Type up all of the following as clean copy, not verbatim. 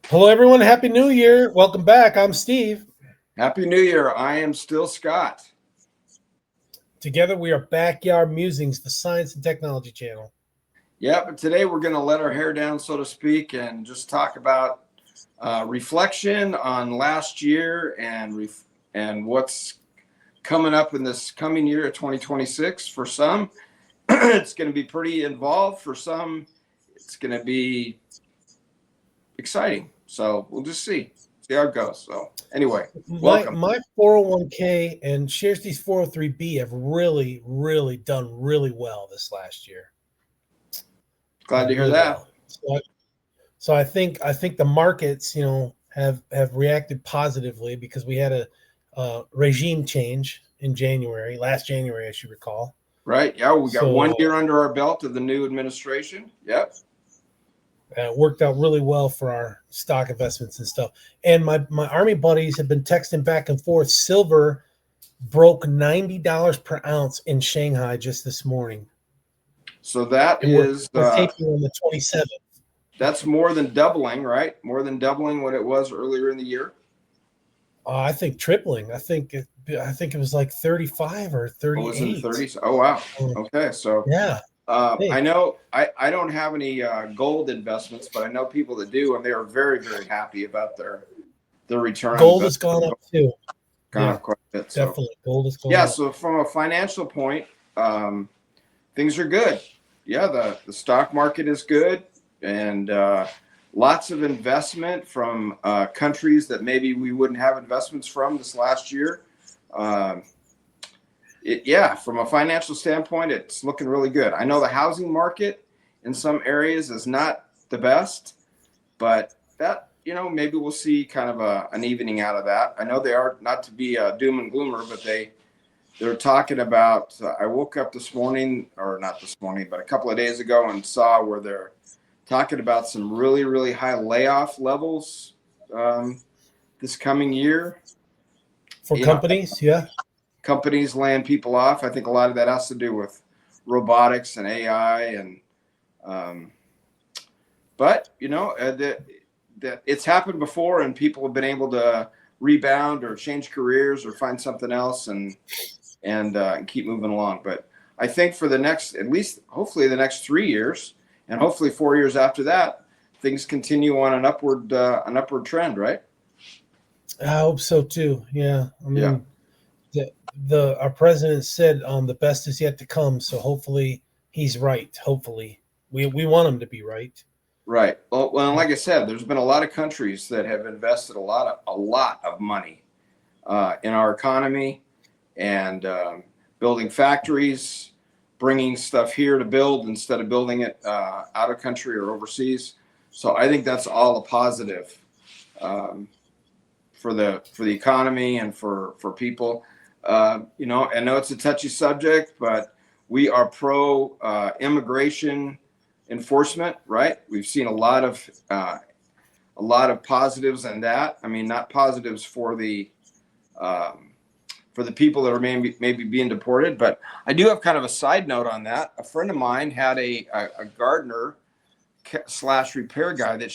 Hello, everyone. Happy New Year. Welcome back. I'm Steve. Happy New Year. I am still Scott. Together, we are Backyard Musings, the science and technology channel. Yeah, but today we're going to let our hair down, so to speak, and just talk about reflection on last year and what's coming up in this coming year of 2026. For some, it's going to be pretty involved. For some, it's going to be exciting. So we'll just see how it goes. So anyway, welcome. My 401k and Sharesies 403b have really done really well this last year. Glad to hear that. Well. So I think the markets, have reacted positively because we had a regime change in last January, I should recall. Right. Yeah, we got 1 year under our belt of the new administration. Yep. It worked out really well for our stock investments and stuff. And my Army buddies have been texting back and forth. Silver broke $90 per ounce in Shanghai just this morning. So that is we're taping on the 27th. That's more than doubling, right? More than doubling what it was earlier in the year. I think tripling. I think it was like 35 or 38. Oh, it was in the 30s. Oh wow. Okay, so yeah. I know I don't have any gold investments, but I know people that do, and they are very, very happy about their return. Gold has gone up too. Gone up quite a bit. So. Definitely, gold has gone up. Yeah, so from a financial point, things are good. Yeah, the stock market is good, and lots of investment from countries that maybe we wouldn't have investments from this last year. From a financial standpoint, it's looking really good. I know the housing market in some areas is not the best, but that, maybe we'll see kind of an evening out of that. I know they are, not to be a doom and gloomer, but they're talking about, I woke up this morning, or not this morning, but a couple of days ago, and saw where they're talking about some really, really high layoff levels this coming year. For companies, yeah. Companies laying people off. I think a lot of that has to do with robotics and AI, and but it's happened before, and people have been able to rebound or change careers or find something else and keep moving along. But I think for the next, at least hopefully the next 3 years, and hopefully 4 years after that, things continue on an upward trend, right? I hope so too. Yeah, I mean, our president said the best is yet to come. So hopefully he's right. Hopefully we want him to be right. Right. Well, like I said, there's been a lot of countries that have invested a lot of money in our economy and building factories, bringing stuff here to build instead of building it out of country or overseas. So I think that's all a positive for the economy and for people. I know it's a touchy subject, but we are pro immigration enforcement, right? We've seen a lot of positives in that. I mean, not positives for the people that are maybe being deported, but I do have kind of a side note on that. A friend of mine had a gardener / repair guy that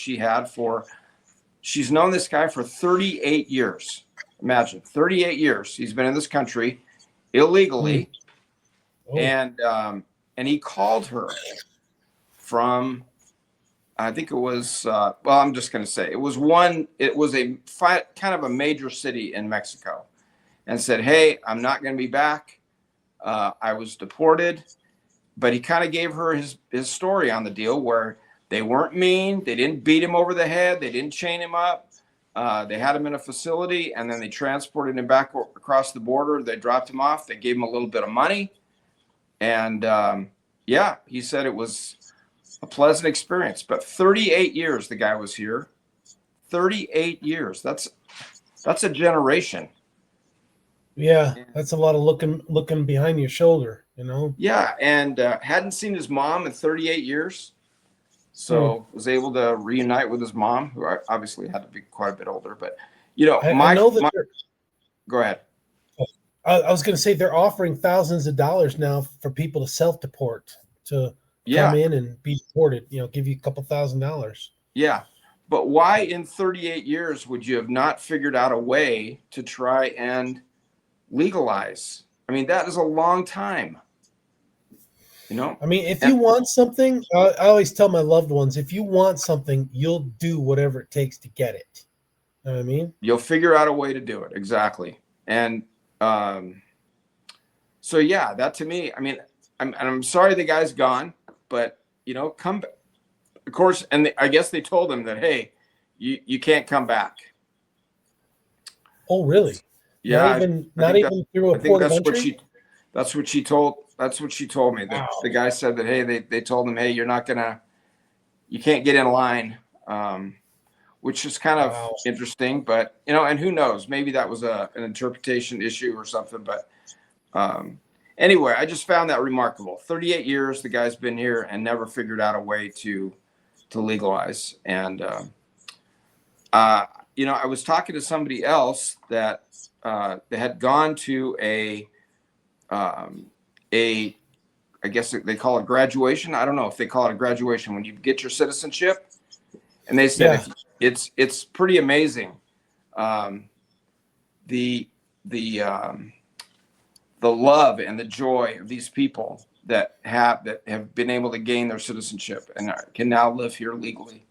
she's known this guy for 38 years. Imagine 38 years. He's been in this country illegally. Oh. And he called her from, I think it was, I'm just going to say it was a kind of a major city in Mexico, and said, "Hey, I'm not going to be back. I was deported." But he kind of gave her his story on the deal, where they weren't mean. They didn't beat him over the head. They didn't chain him up. They had him in a facility, and then they transported him back across the border. They dropped him off. They gave him a little bit of money. And he said it was a pleasant experience. But 38 years the guy was here. 38 years. That's a generation. Yeah, that's a lot of looking behind your shoulder, Yeah, and hadn't seen his mom in 38 years. So was able to reunite with his mom, who obviously had to be quite a bit older. But, I know that go ahead. I was going to say they're offering thousands of dollars now for people to self-deport, to come in and be deported, give you a couple $1,000. Yeah. But why in 38 years would you have not figured out a way to try and legalize? I mean, that is a long time, you know? I mean, if And you want something, I always tell my loved ones, if you want something, you'll do whatever it takes to get it. You know what I mean? you'll figure out a way to do it. Exactly. And so, yeah, that to me, I mean, I'm sorry the guy's gone, but, you know, come back. Of course, and I guess they told him that, hey, you can't come back. Oh, really? Yeah, Not even, not even through a I think port of entry? that's what she told me. That Wow. the guy said that, hey, they told him, hey, you can't get in line, which is kind of Wow. interesting. But you know, and who knows? Maybe that was an interpretation issue or something. But anyway, I just found that remarkable. 38 years the guy's been here and never figured out a way to legalize. And you know, I was talking to somebody else that they had gone to I guess they call it graduation. I don't know if they call it a graduation when you get your citizenship. And they said it's pretty amazing. The love and the joy of these people that have been able to gain their citizenship and can now live here legally.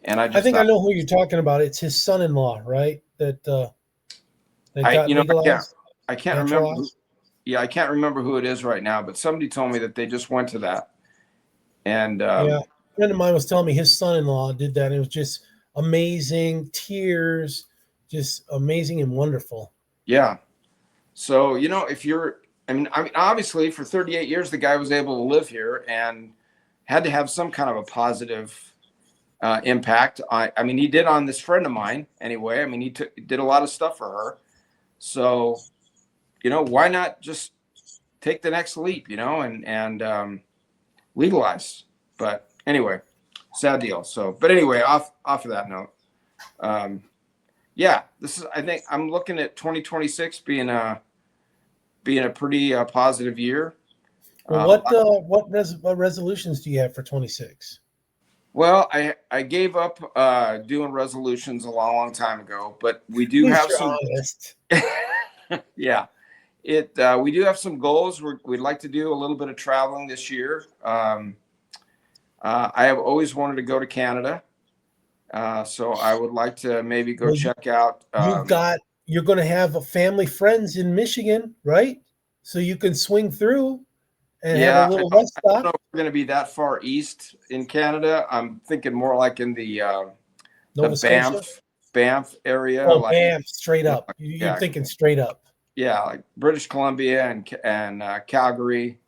And I think I know who you're talking about. It's his son-in-law, right? That got legalized. I can't remember. Yeah, I can't remember who it is right now, but somebody told me that they just went to that. And yeah, a friend of mine was telling me his son-in-law did that. And it was just amazing, tears, just amazing and wonderful. Yeah. So, you know, I mean, obviously for 38 years, the guy was able to live here and had to have some kind of a positive impact. I mean, he did on this friend of mine anyway. I mean, he did a lot of stuff for her. So, you know, why not just take the next leap, you know, and legalize? But anyway, sad deal. So, but anyway, off of that note, yeah, I think I'm looking at 2026 being a pretty positive year. Well, what resolutions do you have for 26? Well, I gave up doing resolutions a long time ago, but we do have some. Honest. Yeah, we do have some goals. We'd like to do a little bit of traveling this year. I have always wanted to go to Canada, so I would like to maybe go check out. You're going to have family friends in Michigan, right? So you can swing through and have a little rest stop. I don't know if we're going to be that far east in Canada. I'm thinking more like in the Banff area. Oh, like, Banff, straight up. You're thinking straight up. Yeah, like British Columbia and Calgary,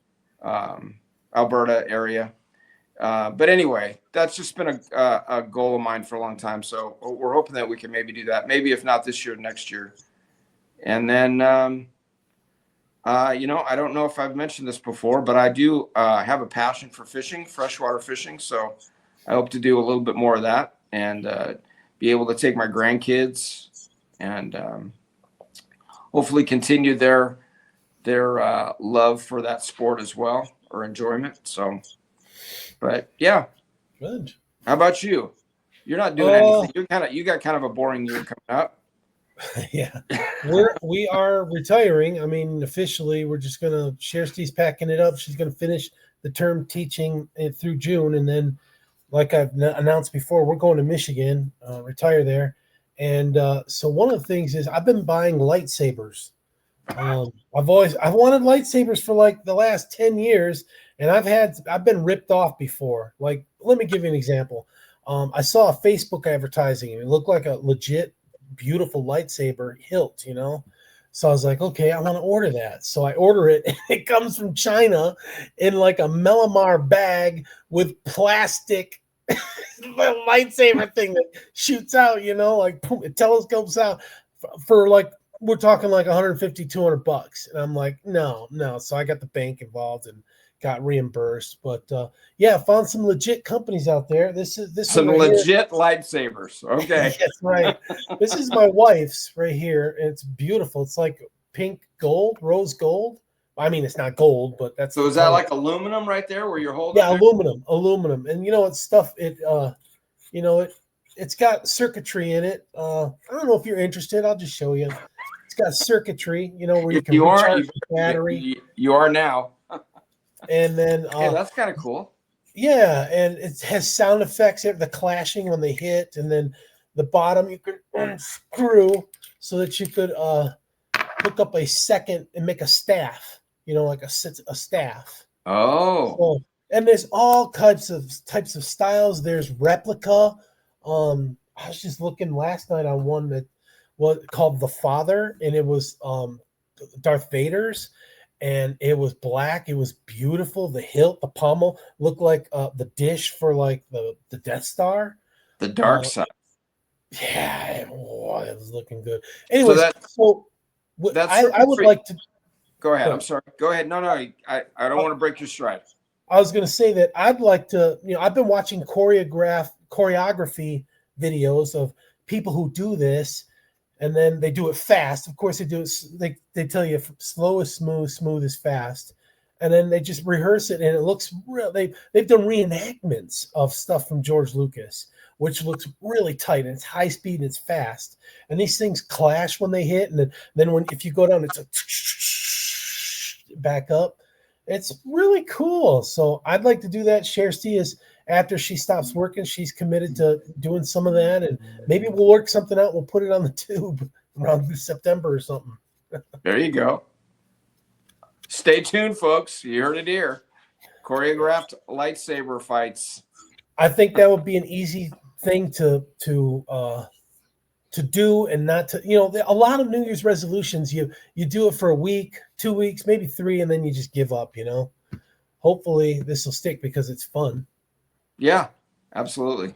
Alberta area. But anyway, that's just been a goal of mine for a long time. So we're hoping that we can maybe do that. Maybe if not this year, next year. And then, you know, I don't know if I've mentioned this before, but I do have a passion for fishing, freshwater fishing. So I hope to do a little bit more of that and be able to take my grandkids and hopefully continue their love for that sport as well, or enjoyment. So, but yeah. Good. How about you? You're not doing anything. You got kind of a boring year coming up. Yeah. We are retiring. I mean, officially, we're just going to, Chersty's packing it up. She's going to finish the term teaching through June. And then, like I've announced before, we're going to Michigan, retire there. And so one of the things is I've been buying lightsabers. I've wanted lightsabers for like the last 10 years, and I've been ripped off before. Like, let me give you an example. I saw a Facebook advertising, and it looked like a legit, beautiful lightsaber hilt, you know? So I was like, okay, I want to order that. So I order it, and it comes from China in like a Melamar bag with plastic little lightsaber thing that shoots out, you know, like it telescopes out for like, we're talking like 150, 200 bucks. And I'm like, no. So I got the bank involved and got reimbursed. But yeah, found some legit companies out there. This some legit lightsabers. Okay. That's right. This is my wife's right here. And it's beautiful. It's like pink gold, rose gold. I mean, it's not gold, but that's. So is that like aluminum right there where you're holding? Yeah, aluminum. And you know, it's stuff. You know, it's got circuitry in it. I don't know if you're interested. I'll just show you. It's got circuitry, where you If can you are, recharge the battery, you are now. and then Hey, that's kind of cool. yeah, and it has sound effects, the clashing when they hit, and then the bottom you could unscrew so that you could hook up a second and make a staff, like a staff. Oh, So, and there's all types of styles. There's replica. I was just looking last night on one that was called The Father, and it was Darth Vader's, and it was black. It was beautiful. The hilt, the pommel looked like the dish for like the Death Star. the dark side. Yeah, it was looking good. Anyways, that's I would like to go ahead. I'm sorry. Go ahead. No, I don't want to break your stride. I was going to say that I'd like to, I've been watching choreography videos of people who do this, and then they do it fast. Of course, they do it. They tell you slow is smooth, smooth is fast, and then they just rehearse it, and it looks real. They've done reenactments of stuff from George Lucas, which looks really tight, and it's high speed and it's fast. And these things clash when they hit, and then if you go down, it's a back up. It's really cool. So I'd like to do that. Shersti is, after she stops working, she's committed to doing some of that, and maybe we'll work something out. We'll put it on the tube around September or something. There you go. Stay tuned, folks. You heard it here. Choreographed lightsaber fights. I think that would be an easy thing to do, and not to, a lot of New Year's resolutions, you do it for a week, 2 weeks, maybe 3, and then you just give up, Hopefully this will stick because it's fun. Yeah, absolutely.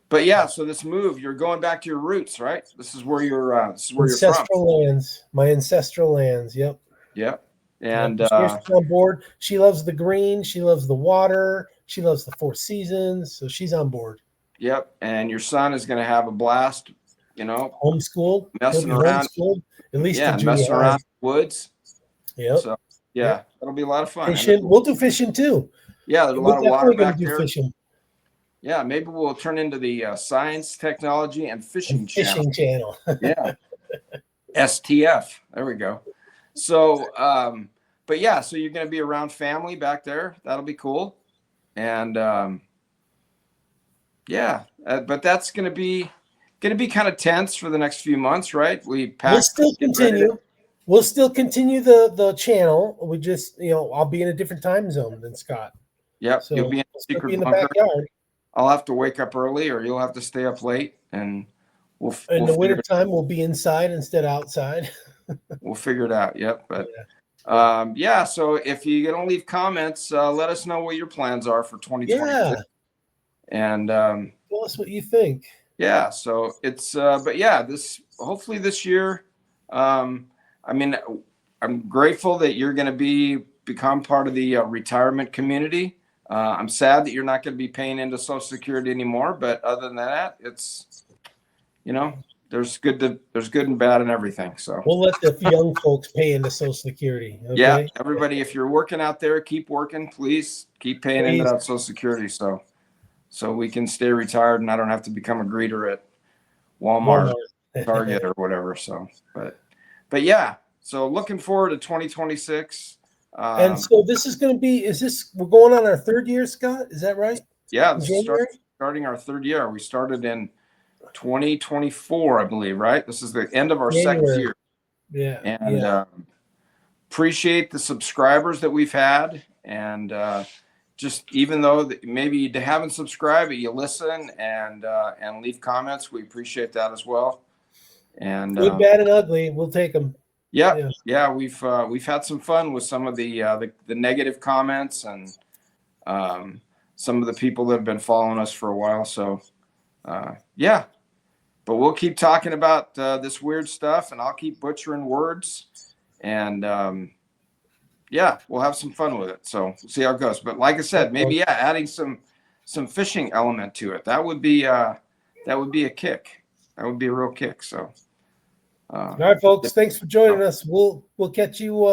But yeah, so this move, you're going back to your roots, right? This is where you're ancestral from. Lands, my ancestral lands. Yep. Yep. And she's on board. She loves the green. She loves the water. She loves the 4 seasons. So she's on board. Yep. And your son is going to have a blast, homeschooled, messing around. Homeschooled, at least messing around in the woods. Yep. So that'll be a lot of fun. Fishing. We'll do fishing too. Yeah, there's a lot of water back there. Fishing. Yeah, maybe we'll turn into the Science, Technology, and Fishing channel. Yeah. STF. There we go. So, but yeah, so you're going to be around family back there. That'll be cool. And but that's going to be kind of tense for the next few months, right? We'll still continue. We'll still continue the channel. We just, I'll be in a different time zone than Scott. Yep. So you'll be in a secret in the bunker. backyard. I'll have to wake up early, or you'll have to stay up late, and we'll in the wintertime we'll be inside instead of outside. We'll figure it out. Yep. But so if you're gonna leave comments, let us know what your plans are for 2020. Yeah. And tell us what you think. Yeah. So it's hopefully this year. I'm grateful that you're going to become part of the retirement community. I'm sad that you're not going to be paying into Social Security anymore, but other than that, it's, there's good and bad and everything. So we'll let the young folks pay into Social Security. Okay? Yeah, everybody, if you're working out there, keep working. Please keep paying into that Social Security, so we can stay retired and I don't have to become a greeter at Walmart, Target, or whatever. So, but yeah. So looking forward to 2026. And so this is going to be, we're going on our 3rd year, Scott? Is that right? Yeah. This is starting our 3rd year. We started in 2024, I believe, right? This is the end of our January. 2nd year. Yeah. And appreciate the subscribers that we've had. And just even though maybe you haven't subscribed, but you listen and leave comments, we appreciate that as well. And good, bad, and ugly, we'll take them. Yeah. We've had some fun with some of the negative comments and some of the people that have been following us for a while. So but we'll keep talking about this weird stuff, and I'll keep butchering words, and we'll have some fun with it. So we'll see how it goes. But like I said, maybe adding some fishing element to it. That would be a kick. That would be a real kick. So. All right, folks. Thanks for joining us. We'll catch you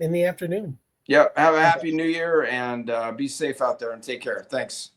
in the afternoon. Yeah. Have a happy New Year, and be safe out there and take care. Thanks.